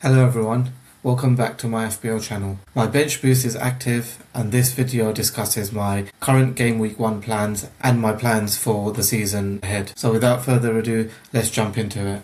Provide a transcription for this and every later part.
Hello everyone, welcome back to my FPL channel. My bench boost is active and this video discusses my current game week 1 plans and my plans for the season ahead. So without further ado, let's jump into it.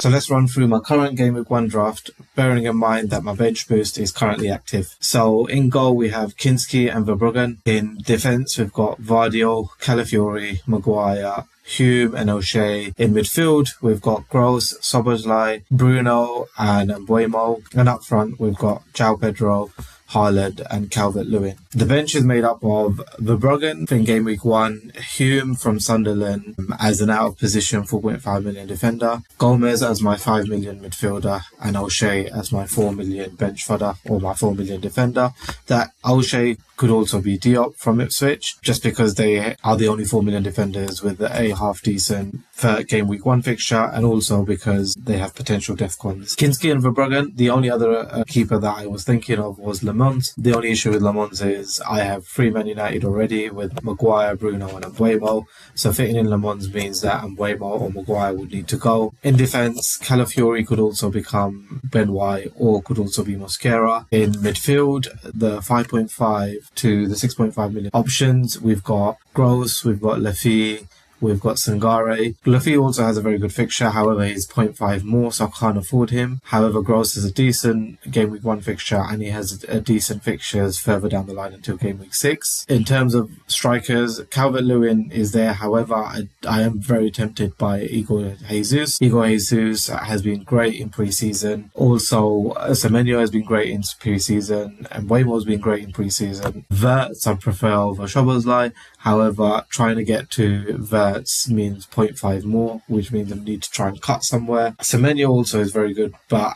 So let's run through my current Game Week 1 draft, bearing in mind that my bench boost is currently active. So in goal we have Kinski and Verbruggen. In defence we've got Vardio, Calafiori, Maguire, Hume and O'Shea. In midfield we've got Gross, Szoboszlai, Bruno and Mbeumo. And up front we've got João Pedro, Haaland and Calvert-Lewin. The bench is made up of Verbruggen in Game Week 1, Hume from Sunderland as an out-of-position 4.5 million defender, Gomez as my 5 million midfielder, and O'Shea as my 4 million bench fodder or my 4 million defender. That O'Shea could also be Diop from Ipswich, just because they are the only 4 million defenders with a half-decent Game Week 1 fixture, and also because they have potential defcons. Kinski and Verbruggen, the only other keeper that I was thinking of was Le Mans. The only issue with Le Mans is I have 3 Man United already with Maguire, Bruno and Mbeumo, so fitting in Le Mans means that Mbeumo or Maguire would need to go. In defence, Calafiori could also become Ben White or could also be Mosquera. In midfield, the 5.5 to the 6.5 million options, we've got Gross, we've got Lafy, we've got Sangare. Lafy also has a very good fixture, however he's 0.5 more, so I can't afford him. However, Gross is a decent Game Week 1 fixture and he has a decent fixtures further down the line until Game Week 6. In terms of strikers, Calvert-Lewin is there, however I am very tempted by Igor Jesus. Igor Jesus has been great in pre-season. Also, Semenyo has been great in pre-season and Mbeumo has been great in pre-season. Wirtz I prefer over Szoboszlai, however trying to get to Wirtz means 0.5 more, which means I need to try and cut somewhere. Semenyo also is very good, but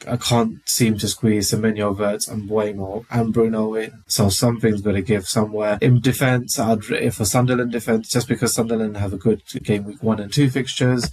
I can't seem to squeeze Semenyo, Wirtz and Mbeumo and Bruno in, so something's got to give somewhere. In defence, for Sunderland defence, just because Sunderland have a good Game Week 1 and 2 fixtures,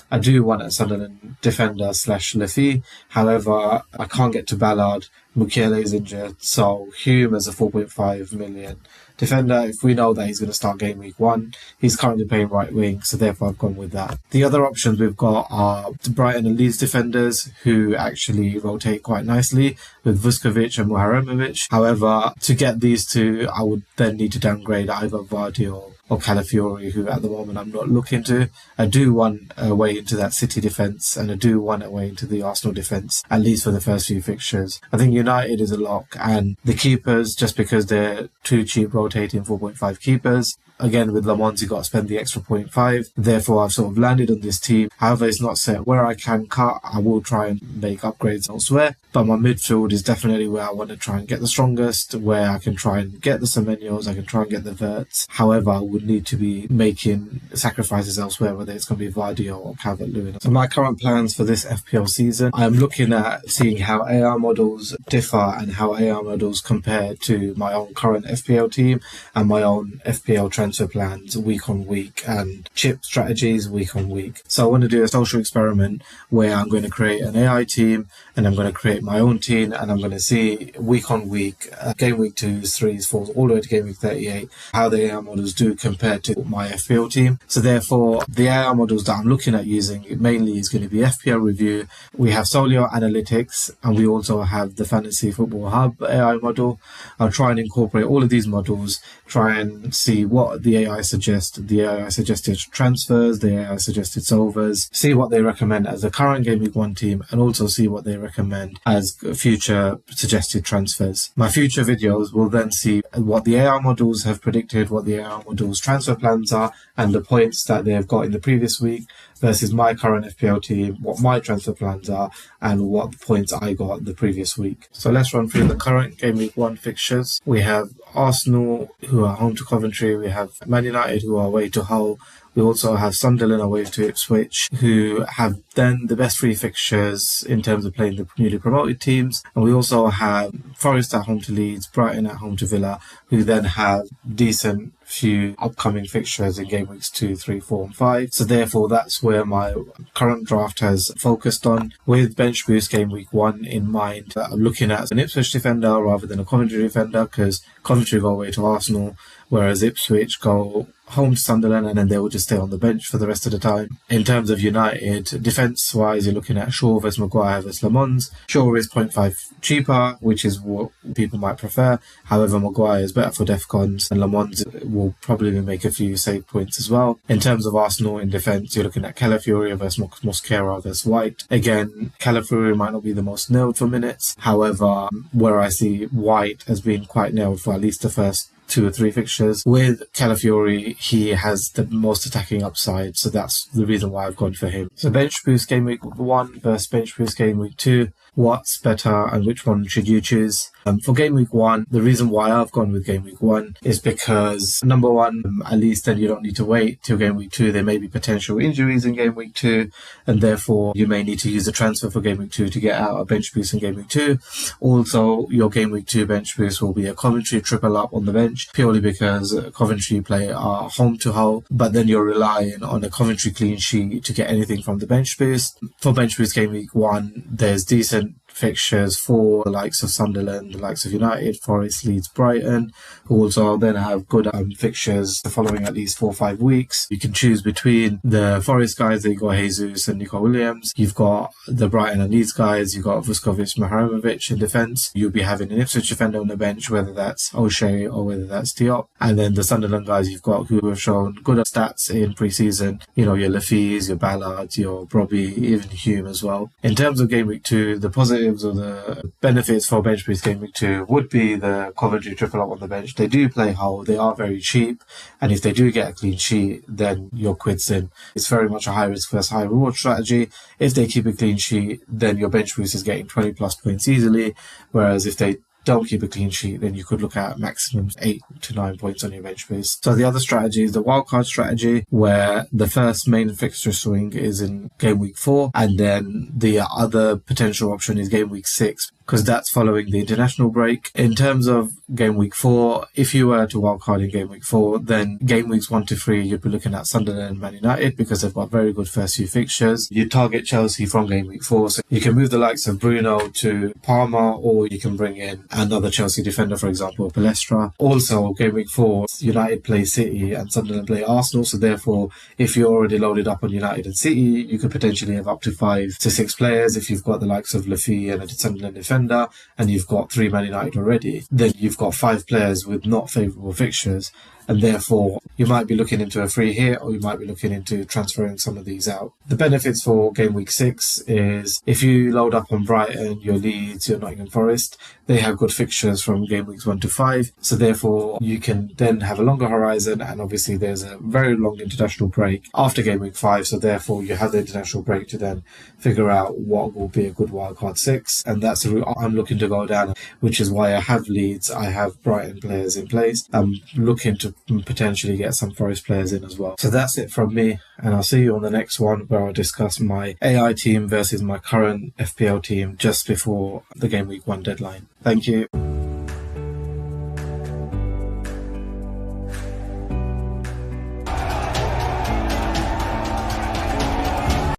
I do want a Sunderland defender / Lafy. However, I can't get to Ballard. Mukiele is injured, so Hume as a 4.5 million defender. If we know that he's going to start Game Week 1, he's currently playing right wing, so therefore I've gone with that. The other options we've got are Brighton and Leeds defenders, who actually rotate quite nicely with Vuskovic and Muharemovic. However, to get these two, I would then need to downgrade either Vardio or Calafiori, who at the moment I'm not looking to. I do want a way into that City defence, and I do want a way into the Arsenal defence, at least for the first few fixtures. I think United is a lock, and the keepers, just because they're too cheap rotating 4.5 keepers, again, with Le Mans, you got to spend the extra 0.5. Therefore, I've sort of landed on this team. However, it's not set. Where I can cut, I will try and make upgrades elsewhere. But my midfield is definitely where I want to try and get the strongest, where I can try and get the Semenyos, I can try and get the Wirtz. However, I would need to be making sacrifices elsewhere, whether it's going to be Vardio or Calvert-Lewin. So my current plans for this FPL season, I am looking at seeing how AI models differ and how AI models compare to my own current FPL team and my own FPL transfer plans week on week and chip strategies week on week. So I want to do a social experiment where I'm going to create an AI team and I'm going to create my own team, and I'm going to see week on week, Game Week 2s, 3s, 4s, all the way to Game Week 38, how the AI models do compared to my FPL team. So therefore, the AI models that I'm looking at using mainly is going to be FPL Review. We have Solio Analytics, and we also have the Fantasy Football Hub AI model. I'll try and incorporate all of these models, try and see what the AI suggests, the AI suggested transfers, the AI suggested solvers, see what they recommend as a current Game Week 1 team, and also see what they recommend as future suggested transfers. My future videos will then see what the AI models have predicted, what the AI models transfer plans are, and the points that they have got in the previous week versus my current FPL team, what my transfer plans are, and what points I got the previous week. So let's run through the current Game Week 1 fixtures. We have Arsenal, who are home to Coventry. We have Man United, who are away to Hull. We also have Sunderland away to Ipswich, who have then the best 3 fixtures in terms of playing the newly promoted teams. And we also have Forest at home to Leeds, Brighton at home to Villa, who then have decent few upcoming fixtures in game weeks 2, 3, 4 and 5. So therefore that's where my current draft has focused on, with bench boost game week 1 in mind. I'm looking at an Ipswich defender rather than a Coventry defender, because Coventry go away to Arsenal, whereas Ipswich go home to Sunderland, and then they will just stay on the bench for the rest of the time. In terms of United, defence-wise, you're looking at Shaw versus Maguire versus Le Mans. Shaw is 0.5 cheaper, which is what people might prefer. However, Maguire is better for defcons, and Le Mans will probably make a few save points as well. In terms of Arsenal in defence, you're looking at Calafiori versus Mosquera versus White. Again, Calafiori might not be the most nailed for minutes. However, where I see White as being quite nailed for at least the first 2 or 3 fixtures. With Calafiori, he has the most attacking upside, so that's the reason why I've gone for him. So bench boost game week 1 versus bench boost game week 2. What's better and which one should you choose? For game week 1, the reason why I've gone with game week 1 is because, number one, at least then you don't need to wait till game week 2. There may be potential injuries in game week 2, and therefore you may need to use a transfer for game week 2 to get out a bench boost in game week 2. Also, your game week 2 bench boost will be a Coventry triple up on the bench, purely because Coventry play are home to Hull, but then you're relying on a Coventry clean sheet to get anything from the bench boost. For bench boost game week 1, there's decent fixtures for the likes of Sunderland, the likes of United, Forest, Leeds, Brighton, who also then have good fixtures the following at least 4 or 5 weeks. You can choose between the Forest guys, you've got Jesus and Nico Williams. You've got the Brighton and Leeds guys, you've got Vuskovic, Mihajlovic in defence. You'll be having an Ipswich defender on the bench, whether that's O'Shea or whether that's Diop. And then the Sunderland guys you've got who have shown good stats in pre-season. You know, your Lafise, your Ballard, your Brobby, even Hume as well. In terms of game week 2, the positives or the benefits for bench boost game week 2 would be the Coventry triple up on the bench. They do play Hull, they are very cheap, and if they do get a clean sheet, then your quid's in. It's very much a high risk versus high reward strategy. If they keep a clean sheet, then your bench boost is getting 20 plus points easily, whereas if they don't keep a clean sheet, then you could look at maximum 8 to 9 points on your bench boost. So the other strategy is the wildcard strategy, where the first main fixture swing is in game week 4, and then the other potential option is game week 6, because that's following the international break. In terms of game week 4, if you were to wildcard in game week 4, then game weeks 1 to 3, you'd be looking at Sunderland and Man United, because they've got very good first few fixtures. You target Chelsea from game week 4, so you can move the likes of Bruno to Palmer, or you can bring in another Chelsea defender, for example, Palestra. Also, game week 4, United play City and Sunderland play Arsenal, so therefore, if you're already loaded up on United and City, you could potentially have up to 5 to 6 players. If you've got the likes of Lafie and a Sunderland defender, and you've got 3 Man United already, then you've got 5 players with not favourable fixtures, and therefore you might be looking into a free hit, or you might be looking into transferring some of these out. The benefits for game week 6 is if you load up on Brighton, your Leeds, your Nottingham Forest, they have good fixtures from game weeks 1 to 5, so therefore you can then have a longer horizon, and obviously there's a very long international break after game week 5, so therefore you have the international break to then figure out what will be a good wildcard 6, and that's the route I'm looking to go down, which is why I have Leeds, I have Brighton players in place. I'm looking to potentially get some Forest players in as well. So that's it from me, and I'll see you on the next one, where I'll discuss my AI team versus my current FPL team just before the game week 1 deadline. Thank you.